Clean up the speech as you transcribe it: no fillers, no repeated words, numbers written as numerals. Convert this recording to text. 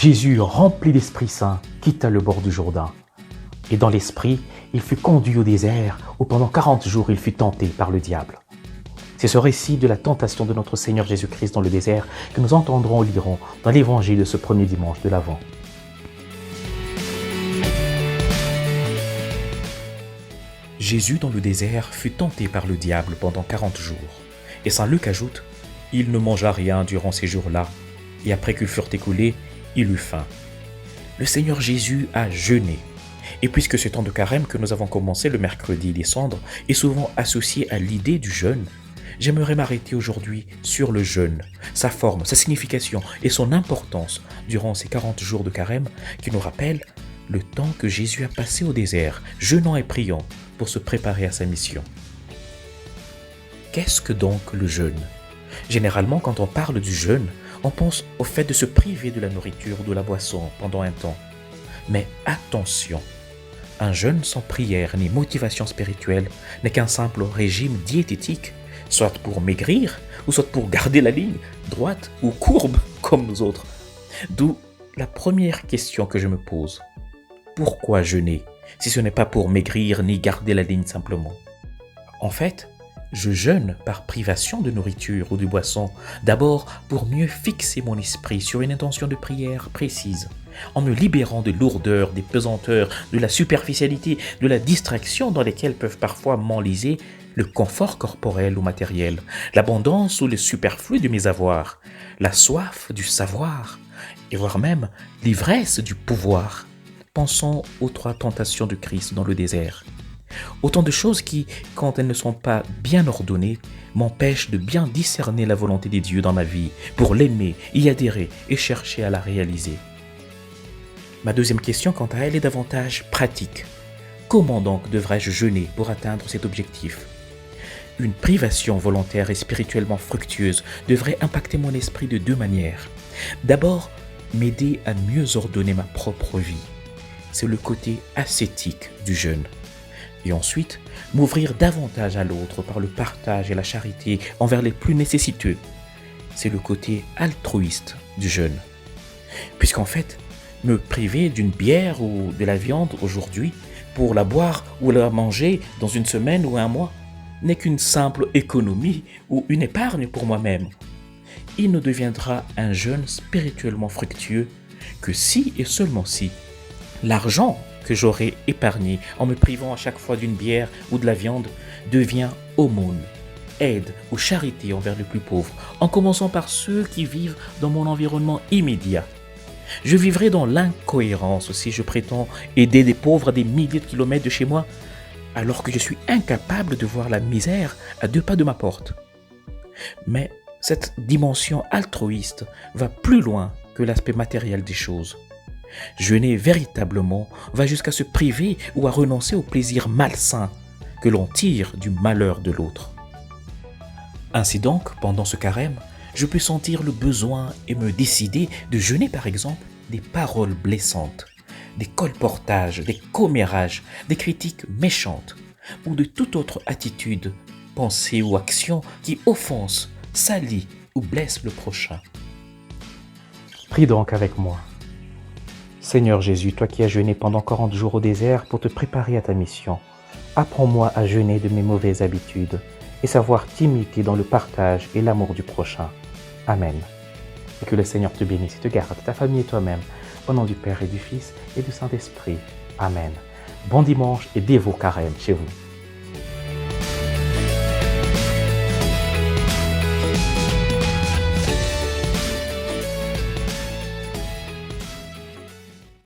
Jésus, rempli d'Esprit Saint, quitta le bord du Jourdain. Et dans l'Esprit, il fut conduit au désert, où pendant 40 jours il fut tenté par le diable. C'est ce récit de la tentation de notre Seigneur Jésus-Christ dans le désert que nous entendrons et lirons dans l'Évangile de ce premier dimanche de l'Avent. Jésus dans le désert fut tenté par le diable pendant 40 jours. Et saint Luc ajoute, « Il ne mangea rien durant ces jours-là, et après qu'ils furent écoulés, il eut faim. » Le Seigneur Jésus a jeûné. Et puisque ce temps de carême que nous avons commencé le mercredi des cendres est souvent associé à l'idée du jeûne, j'aimerais m'arrêter aujourd'hui sur le jeûne, sa forme, sa signification et son importance durant ces 40 jours de carême qui nous rappellent le temps que Jésus a passé au désert, jeûnant et priant pour se préparer à sa mission. Qu'est-ce que donc le jeûne ? Généralement, quand on parle du jeûne, on pense au fait de se priver de la nourriture ou de la boisson pendant un temps. Mais attention, un jeûne sans prière ni motivation spirituelle n'est qu'un simple régime diététique, soit pour maigrir ou soit pour garder la ligne droite ou courbe comme nous autres. D'où la première question que je me pose. Pourquoi jeûner si ce n'est pas pour maigrir ni garder la ligne simplement ? En fait, je jeûne par privation de nourriture ou de boisson, d'abord pour mieux fixer mon esprit sur une intention de prière précise, en me libérant de lourdeur, des pesanteurs, de la superficialité, de la distraction dans lesquelles peuvent parfois m'enliser le confort corporel ou matériel, l'abondance ou le superflu de mes avoirs, la soif du savoir, et voire même l'ivresse du pouvoir. Pensons aux 3 tentations de Christ dans le désert. Autant de choses qui, quand elles ne sont pas bien ordonnées, m'empêchent de bien discerner la volonté des dieux dans ma vie, pour l'aimer, y adhérer et chercher à la réaliser. Ma deuxième question, quant à elle, est davantage pratique. Comment donc devrais-je jeûner pour atteindre cet objectif ? Une privation volontaire et spirituellement fructueuse devrait impacter mon esprit de 2 manières. D'abord, m'aider à mieux ordonner ma propre vie. C'est le côté ascétique du jeûne. Et ensuite, m'ouvrir davantage à l'autre par le partage et la charité envers les plus nécessiteux. C'est le côté altruiste du jeûne. Puisqu'en fait, me priver d'une bière ou de la viande aujourd'hui pour la boire ou la manger dans une semaine ou un mois n'est qu'une simple économie ou une épargne pour moi-même. Il ne deviendra un jeûne spirituellement fructueux que si et seulement si l'argent que j'aurai épargné en me privant à chaque fois d'une bière ou de la viande devient aumône, aide ou charité envers les plus pauvres, en commençant par ceux qui vivent dans mon environnement immédiat. Je vivrai dans l'incohérence si je prétends aider des pauvres à des milliers de kilomètres de chez moi, alors que je suis incapable de voir la misère à 2 pas de ma porte. Mais cette dimension altruiste va plus loin que l'aspect matériel des choses. Jeûner véritablement va jusqu'à se priver ou à renoncer au plaisir malsain que l'on tire du malheur de l'autre. Ainsi donc, pendant ce carême, je peux sentir le besoin et me décider de jeûner par exemple des paroles blessantes, des colportages, des commérages, des critiques méchantes ou de toute autre attitude, pensée ou action qui offense, salit ou blesse le prochain. Prie donc avec moi. Seigneur Jésus, toi qui as jeûné pendant 40 jours au désert pour te préparer à ta mission, apprends-moi à jeûner de mes mauvaises habitudes et savoir t'imiter dans le partage et l'amour du prochain. Amen. Et que le Seigneur te bénisse et te garde, ta famille et toi-même, au nom du Père et du Fils et du Saint-Esprit. Amen. Bon dimanche et dévot carême chez vous.